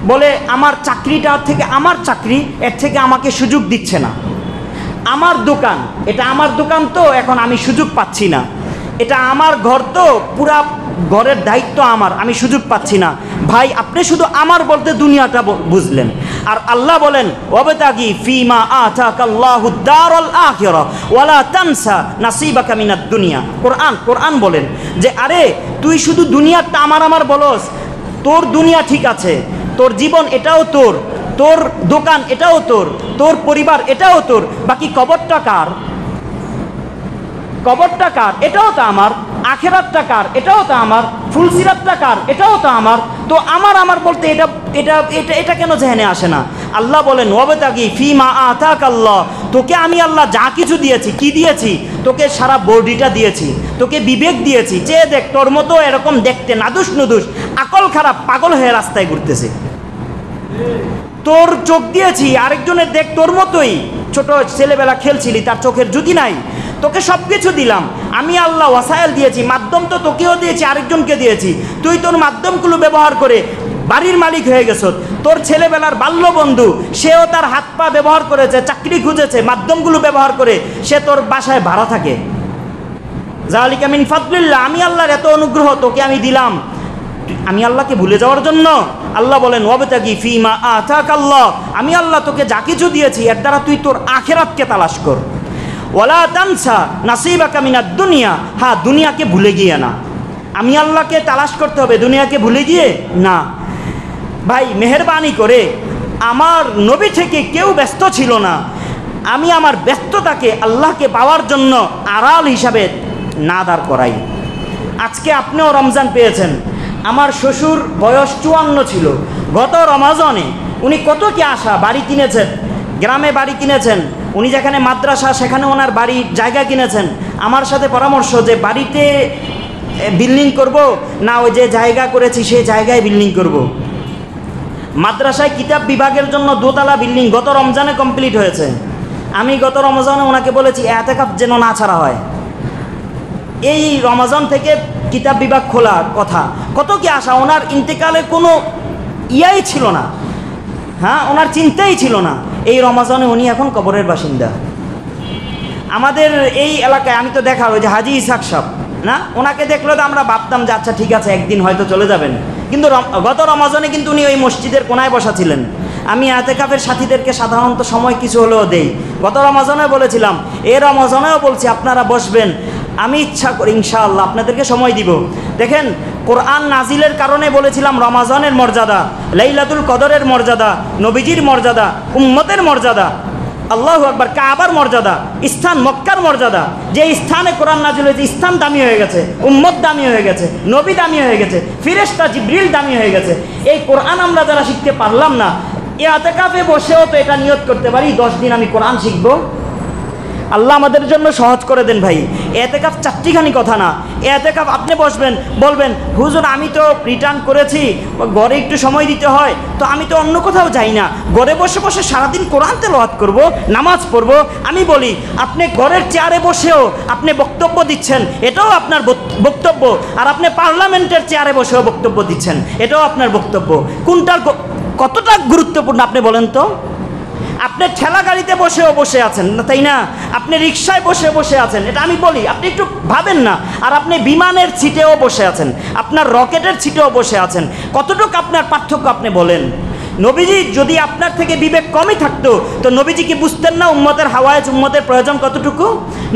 বলে আমার চাকরিটা থেকে, আমার চাকরি এর থেকে আমাকে সুযোগ দিচ্ছে না। আমার দোকান, এটা আমার দোকান, তো এখন আমি সুযোগ পাচ্ছি না। এটা আমার ঘর, তো পুরা ঘরের দায়িত্ব আমার, আমি সুযোগ পাচ্ছি না। ভাই, আপনি শুধু আমার বলতে দুনিয়াটা বুঝলেন। আর আল্লাহ বলেন, ওয়াবতাগি ফিমা আতাকাল্লাহু দারুল আখিরা ওয়ালা তানসা নাসিবাকা মিনাদ দুনিয়া। কোরআন বলেন যে আরে তুই শুধু দুনিয়াটা আমার বলস, তোর দুনিয়া ঠিক আছে, তোর জীবন এটাও তোর, তোর দোকান এটাও তোর, তোর পরিবার এটাও তোর, বাকি কবরটা কার? কবরটা কার? এটাও তো আমার। আখেরাতটা কার? এটাও তো আমার। ফুলসিরাতটা কার? এটাও তো আমার। তো আমার বলতে এটা এটা এটা এটা কেন জেনে আসে না? আল্লাহ বলেন, ওয়াবতাগি ফিমা আতাকাল্লাহ, তোকে আমি আল্লাহ যা কিছু দিয়েছি, কি দিয়েছি? তোকে সারা বডিটা দিয়েছি, তোকে বিবেক দিয়েছি, চেয়ে দেখ, তোর মতো এরকম দেখতে নাদুস নুদুস আকল খারাপ পাগল হয়ে রাস্তায় ঘুরতেছে। তোর চোখ দিয়েছি, আরেকজনের দেখ তোর মতোই ছোট ছেলেবেলা খেলছিলি, তার চোখের জ্যোতি নাই। তোকে সব কিছু দিলাম আমি আল্লাহ, ওয়াসাইল দিয়েছি, মাধ্যম তো তোকেও দিয়েছি, আরেকজনকে দিয়েছি। তুই তোর মাধ্যমগুলো ব্যবহার করে বাড়ির মালিক হয়ে গেছ। তোর ছেলেবেলার বাল্য বন্ধু, সেও তার হাত পা ব্যবহার করেছে, চাকরি খুঁজেছে, মাধ্যমগুলো ব্যবহার করে সে তোর বাসায় ভাড়া থাকে। যালিকা মিন ফাদলিল্লাহ, আমি আল্লাহর এত অনুগ্রহ তোকে আমি দিলাম, আমি আল্লাহকে ভুলে যাওয়ার জন্য? আল্লাহ বলেন, ওয়াবতাগি ফিমা আতাকাল্লাহ, আমি আল্লাহ তোকে যা কিছু দিয়েছি এর দ্বারা তুই তোর আখিরাতকে তালাশ কর। ওয়ালা তানসা নাসিবাকা মিনাদ দুনিয়া, হ্যাঁ দুনিয়াকে ভুলে গিয়ে না। আমি আল্লাহকে তালাশ করতে হবে, দুনিয়াকে ভুলে গিয়ে না। ভাই মেহেরবানি করে, আমার নবী থেকে কেউ ব্যস্ত ছিল না। আমি আমার ব্যস্ততাকে আল্লাহকে পাওয়ার জন্য আড়াল হিসাবে না দাঁড় করাই। আজকে আপনিও রমজান পেয়েছেন। আমার শ্বশুর বয়স 54 ছিল। গত রমজানে উনি কত কি আশা, বাড়ি কিনেছেন, গ্রামে বাড়ি কিনেছেন, উনি যেখানে মাদ্রাসা সেখানে ওনার বাড়ির জায়গা কিনেছেন। আমার সাথে পরামর্শ যে বাড়িতে বিল্ডিং করব না ওই যে জায়গা করেছি সেই জায়গায় বিল্ডিং করব। মাদ্রাসায় কিতাব বিভাগের জন্য 2 তলা বিল্ডিং গত রমজানে কমপ্লিট হয়েছে। আমি গত রমজানে ওনাকে বলেছি ইতিকাফ যেন না ছাড়া হয়, এই রমজান থেকে কিতাব বিভাগ খোলার কথা। কত কি আশা, ওনার ইন্তেকালের কোনো ইয়াই ছিল না, হ্যাঁ ওনার চিন্তাই ছিল না। এই রমজানে উনি এখন কবরের বাসিন্দা। আমাদের এই এলাকায় আমি তো দেখা, ওই যে হাজি ইসাক সাহেব না, ওনাকে দেখলে তো আমরা ভাবতাম যে আচ্ছা ঠিক আছে একদিন হয়তো চলে যাবেন, কিন্তু গত রমজানে কিন্তু উনি ওই মসজিদের কোনায় বসা ছিলেন। আমি ইতিকাফের সাথীদেরকে সাধারণত সময় কিছু হলেও দেই। গত রমজানেও বলেছিলাম, এই রমজানেও বলছি আপনারা বসবেন, আমি ইচ্ছা করি ইনশাআল্লাহ আপনাদেরকে সময় দিব। দেখেন, কোরআন নাজিলের কারণে বলেছিলাম রমজানের মর্যাদা, লাইলাতুল কদরের মর্যাদা, নবীজির মর্যাদা, উম্মতের মর্যাদা, আল্লাহু আকবার, কাবার মর্যাদা, স্থান মক্কার মর্যাদা। যে স্থানে কোরআন নাজিল হয়েছে স্থান দামি হয়ে গেছে, উম্মত দামি হয়ে গেছে, নবী দামি হয়ে গেছে, ফেরেশতা জিবরিল দামি হয়ে গেছে। এই কোরআন আমরা যারা শিখতে পারলাম না, ইতিকাফে বসেও তো এটা নিয়ত করতে পারি 10 দিন আমি কোরআন শিখবো। আল্লাহ আমাদের জন্য সহজ করে দেন ভাই। ইতিকাফ চারটিখানি কথা না। ইতিকাফ আপনি বসবেন, বলবেন হুজুর আমি তো রিটার্ন করেছি, ঘরে একটু সময় দিতে হয়, তো আমি তো অন্য কোথাও যাই না, ঘরে বসে বসে সারাদিন কোরআন তেলাওয়াত করব, নামাজ পড়ব। আমি বলি আপনি ঘরের চেয়ারে বসেও আপনি বক্তব্য দিচ্ছেন, এটাও আপনার বক্তব্য। আর আপনি পার্লামেন্টের চেয়ারে বসেও বক্তব্য দিচ্ছেন, এটাও আপনার বক্তব্য। কোনটার কতটা গুরুত্বপূর্ণ আপনি বলেন তো? আপনি ঠেলা গাড়িতে বসে আছেন না, তাই না? আপনি রিক্সায় বসে আছেন, এটা আমি বলি, আপনি একটু ভাবেন না। আর আপনি বিমানের সিটেও বসে আছেন, আপনার রকেটের সিটেও বসে আছেন, কতটুকু আপনার পার্থক্য আপনি বলেন। নবীজি যদি আপনার থেকে বিবেক কমই থাকতো তো নবীজি কি বুঝতেন না উম্মতের হাওয়ায়েজ, উম্মতের প্রয়োজন কতটুকু?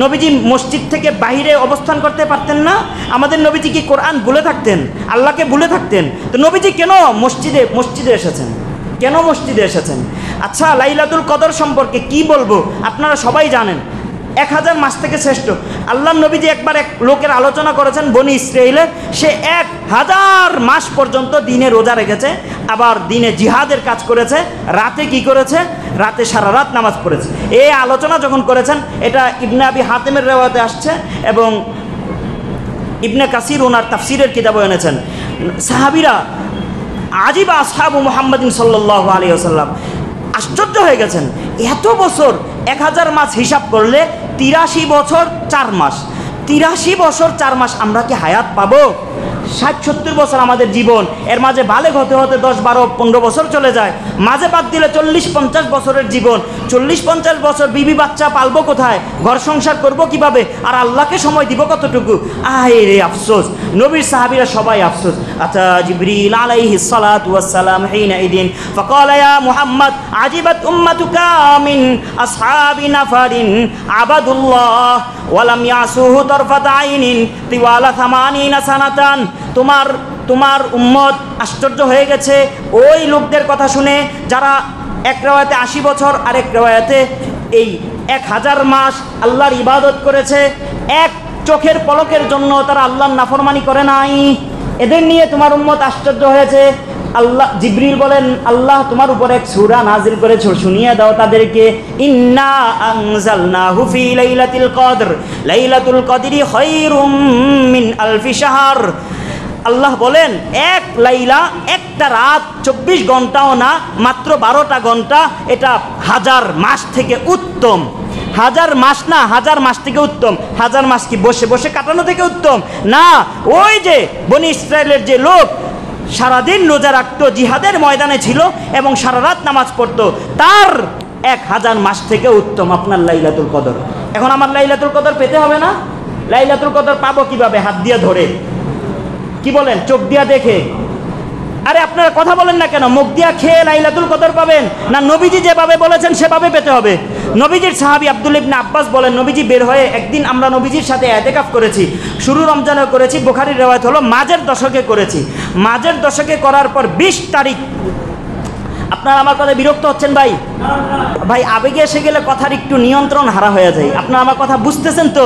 নবীজি মসজিদ থেকে বাইরে অবস্থান করতে পারতেন না? আমাদের নবীজি কি কোরআন ভুলে থাকতেন, আল্লাহকে ভুলে থাকতেন? তো নবীজি কেন মসজিদে এসেছেন? কেন মসজিদে এসেছেন? আচ্ছা, লাইলাতুল কদর সম্পর্কে কি বলবো, আপনারা সবাই জানেন 1000 মাস থেকে শ্রেষ্ঠ। আল্লাহ নবীজি একবার এক লোকের আলোচনা করেছেন বনি ইসরাইলের, সে 1000 মাস পর্যন্ত দিনে রোজা রেখেছে, আবার দিনে জিহাদের কাজ করেছে, রাতে কি করেছে? রাতে সারা রাত নামাজ পড়েছে। এই আলোচনা যখন করেছেন, এটা ইবনে আবি হাতেমের রেওয়াতে আসছে এবং ইবনে কাসির ওনার তাফসিরের কিতাবে এনেছেন। সাহাবীরা আজিবা আসহাবু মুহাম্মাদিন সাল্লাল্লাহু আলাইহি ওয়াসাল্লাম আশ্চর্য হয়ে গেছেন, এত বছর 1000 মাস হিসাব করলে 83 বছর 4 মাস, 83 বছর 4 মাস আমরা কি হায়াত পাবো? 60-70 বছর আমাদের জীবন, এর মাঝে বালেগ হতে হতে 10-12-15 বছর চলে যায়, মাঝে বাদ দিলে 40-50 বছরের জীবন। 40-50 বছর বিবি বাচ্চা পালবো কোথায়? ঘর সংসার করবো কিভাবে? আর আল্লাহকে সময় দিব কতটুকু? আয় রে আফসোস, নবীর সাহাবীরা সবাই আফসোস। আচ্ছা, জিবরিল আলাইহিস সালাতু ওয়াস সালাম হিনা ইদিন ফাকালা ইয়া মুহাম্মদ আজিবাত উম্মাতুকা মিন আসহাবি নাফারিন আবাদুল্লাহ ওয়া লাম ইয়াসুহু তারফাত আইনিন তিওয়ালা 80 সানাতান। তোমার উম্মত আশ্চর্য হয়ে গেছে ওই লোকদের কথা শুনে যারা এক রেওয়ায়াতে 80 বছর, আরেক রেওয়ায়াতে এই 1000 মাস আল্লাহর ইবাদত করেছে, এক চোখের পলকের জন্য তারা আল্লাহর নাফরমানি করে নাই। এদের নিয়ে তোমার উম্মত আশ্চর্য হয়েছে। আল্লাহ জিবরিল বলেন, আল্লাহ তোমার উপর এক সূরা নাজিল করেছে, শুনিয়ে দাও তাদেরকে। ইন্না আনজালনাহু ফি লাইলাতুল কদর, লাইলাতুল কদরি খায়রুম মিন আলফি শাহর। আল্লাহ বলেন, এক লাইলা, একটা রাত 24 ঘন্টাও না, মাত্র 12টা ঘন্টা, এটা 1000 মাস থেকে উত্তম। 1000 মাস না, 1000 মাস থেকে উত্তম। 1000 মাস কি বসে বসে কাটানো থেকে উত্তম না? ওই যে বনি ইসরায়েলের যে লোক সারাদিন রোজা রাখতো, জিহাদের ময়দানে ছিল এবং সারা রাত নামাজ পড়তো, তার 1000 মাস থেকে উত্তম আপনার লাইলাতুল কদর। এখন আমার লাইলাতুল কদর পেতে হবে না? লাইলাতুল কদর পাবো কিভাবে? হাত দিয়ে ধরে, কি বলেন, চোখ দিয়া দেখে? আরে আপনারা কথা বলেন না কেন? মুখ দিয়া খেয়ে লাইলাতুল কদর পাবেন না? নবীজি যেভাবে বলেছেন সেভাবে পেতে হবে। নবীজির সাহাবী আব্দুল্লাহ ইবনে আব্বাস বলেন, নবীজি বের হয়ে একদিন আমরা নবীজির সাথে ইতিকাফ করেছি, শুরু রমজানে করেছি, বুখারীর রিওয়ায়াত হলো মাঝের দশকে করেছি। মাঝের দশকে করার পর 20 তারিখ, আপনারা আমার কথা বিরক্ত হচ্ছেন ভাই? ভাই আবেগে এসে গেলে কথার একটু নিয়ন্ত্রণ হারা হয়ে যায়। আপনারা আমার কথা বুঝতেছেন তো?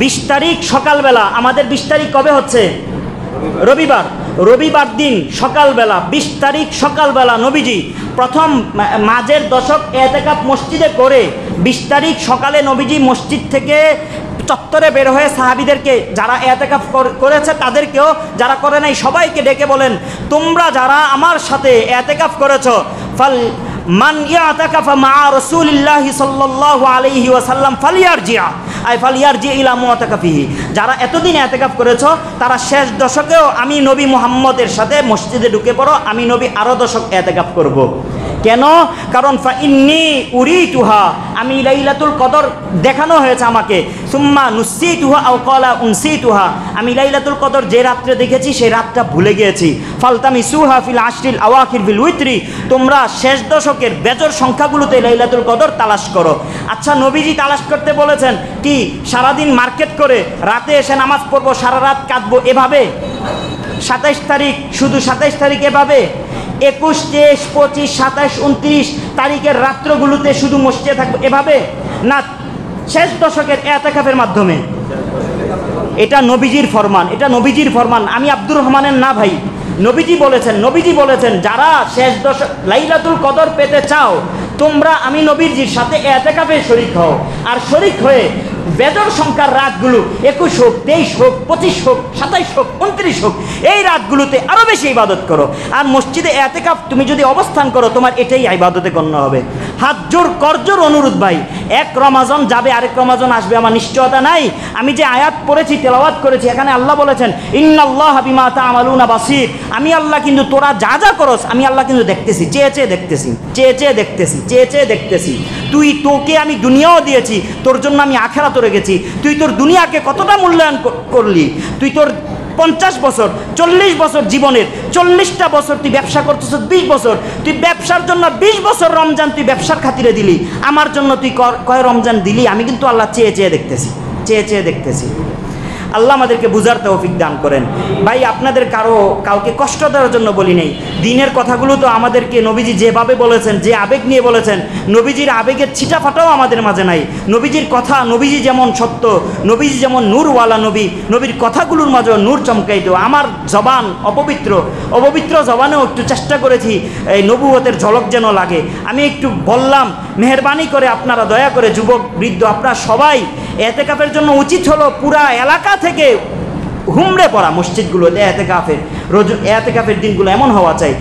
20 তারিখ সকালবেলা, আমাদের 20 তারিখ কবে হচ্ছে? রবিবার দিন সকালবেলা, 20 তারিখ সকালবেলা নবীজি প্রথম মাঝের দশক ইতিকাফ মসজিদে করে 20 তারিখ সকালে নবীজি মসজিদ থেকে চত্বরে বের হয়ে সাহাবীদেরকে, যারা ইতিকাফ করেছে তাদেরকেও, যারা করে নাই সবাইকে ডেকে বলেন, তোমরা যারা আমার সাথে ইতিকাফ করেছো, ফাল মান ইয়াতাকাফা মা রাসূলিল্লাহি সাল্লাল্লাহু আলাইহি ওয়াসাল্লাম ফালিয়ারজিআ আই ফালিয়ারজি ইলা মুতাকাফিহি। যারা এতদিন ইতিকাফ করেছো তারা শেষ দশকেও আমি নবী মুহাম্মদের সাথে মসজিদে ঢুকে পড়ো, আমি নবী আরো দশক ইতিকাফ করব। কেন? কারণ ফা ইন্নী উরিতুহা, আমি লাইলাতুল কদর দেখানো হয়েছে আমাকে, সুম্মা নুসিতুহা আও ক্বালা উনসিতুহা, আমি লাইলাতুল কদর যে রাত্রে দেখেছি সেই রাতটা ভুলে গিয়েছি। ফালতামিসুহা ফিল আশরিল আওয়াখির বিল উইত্রি, তোমরা শেষ দশকের বেজর সংখ্যাগুলোতে লাইলাতুল কদর তালাশ করো। আচ্ছা, নবীজি তালাশ করতে বলেছেন কি সারাদিন মার্কেট করে রাতে এসে নামাজ পড়বো, সারা রাত কাটবো এভাবে? 27 তারিখ, শুধু 27 তারিখ এভাবে? 21, 23, 25, 27, 29 তারিখের রাত্রগুলোতে শুধু মসজিদে থাকবো এভাবে? না, শেষ দশকের ইতিকাফের মাধ্যমে। এটা নবীজির ফরমান, এটা নবীজির ফরমান, আমি আব্দুর রহমানের না ভাই। নবীজি বলেছেন যারা শেষ দশক লাইলাতুল কদর পেতে চাও, তোমরা আমি নবীজির সাথে ইতিকাফে শরীক হও, আর শরীক হয়ে বেজর সংখ্যার রাতগুলো 21 হোক, 23 হোক, 25 হোক, 27 হোক, 29 হোক, এই রাতগুলোতে আরো বেশি ইবাদত করো। আর মসজিদে ইতিকাফ তুমি যদি অবস্থান করো, তোমার এটাই ইবাদতে গণ্য হবে। হাত জোর করজোর অনুরোধ ভাই, এক রমাজান যাবে আরেক রমাজান আসবে, আমার নিশ্চয়তা নাই। আমি যে আয়াত পড়েছি, তেলাওয়াত করেছি, এখানে আল্লাহ বলেছেন ইন্নাল্লাহা বিমা তা'মালুনা বাসীর, আমি আল্লাহ কিন্তু তোরা যা যা করস আমি আল্লাহ কিন্তু দেখতেছি, চেয়ে চেয়ে দেখতেছি, চেয়ে চেয়ে দেখতেছি, চেয়ে চেয়ে দেখতেছি। তোকে আমি দুনিয়াও দিয়েছি, তোর জন্য আমি আখিরাতও রেখেছি। তুই তোর দুনিয়াকে কতটা মূল্যায়ন করলি? তুই তোর 50 বছর 40 বছর জীবনের 40টা বছর তুই ব্যবসা করতেছ, 20 বছর তুই ব্যবসার জন্য 20 বছর রমজান তুই ব্যবসার খাতিরে দিলি, আমার জন্য তুই কয় রমজান দিলি? আমি কিন্তু আল্লাহ চেয়ে চেয়ে দেখতেছি, চেয়ে চেয়ে দেখতেছি। আল্লাহ আমাদেরকে বুঝার তৌফিক দান করেন। ভাই আপনাদের কাউকে কষ্ট দেওয়ার জন্য বলি নেই, দিনের কথাগুলো তো আমাদেরকে নবীজি যেভাবে বলেছেন, যে আবেগ নিয়ে বলেছেন, নবীজির আবেগের ছিটাফাটাও আমাদের মাঝে নাই। নবীজির কথা, নবীজি যেমন সত্য, নবীজি যেমন নূরওয়ালা নবী, নবীর কথাগুলোর মাঝেও নূর চমকাইতো। আমার জবান অপবিত্র জবানেও একটু চেষ্টা করেছি এই নবুয়তের ঝলক যেন লাগে। আমি একটু বললাম, মেহেরবানি করে আপনারা দয়া করে, যুবক বৃদ্ধ আপনারা সবাই এতেকাফের জন্য উচিত হলো পুরা এলাকা থেকে হুমড়ে পড়া মসজিদগুলোতে এতেকাফের দিনগুলো এমন হওয়া চাই।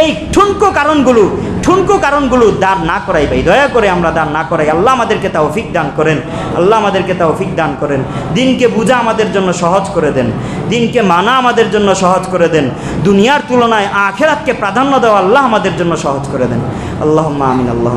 এই ঠুনকো কারণগুলো দাঁড় না করাই ভাই, দয়া করে আমরা দাঁড় না করাই। আল্লাহ আমাদেরকে তৌফিক দান করেন, আল্লাহ আমাদেরকে তৌফিক দান করেন। দিনকে বুঝা আমাদের জন্য সহজ করে দেন, দিনকে মানা আমাদের জন্য সহজ করে দেন, দুনিয়ার তুলনায় আখিরাতকে প্রাধান্য দেওয়া আল্লাহ আমাদের জন্য সহজ করে দেন। আল্লাহুম্মা আমিন। আল্লাহ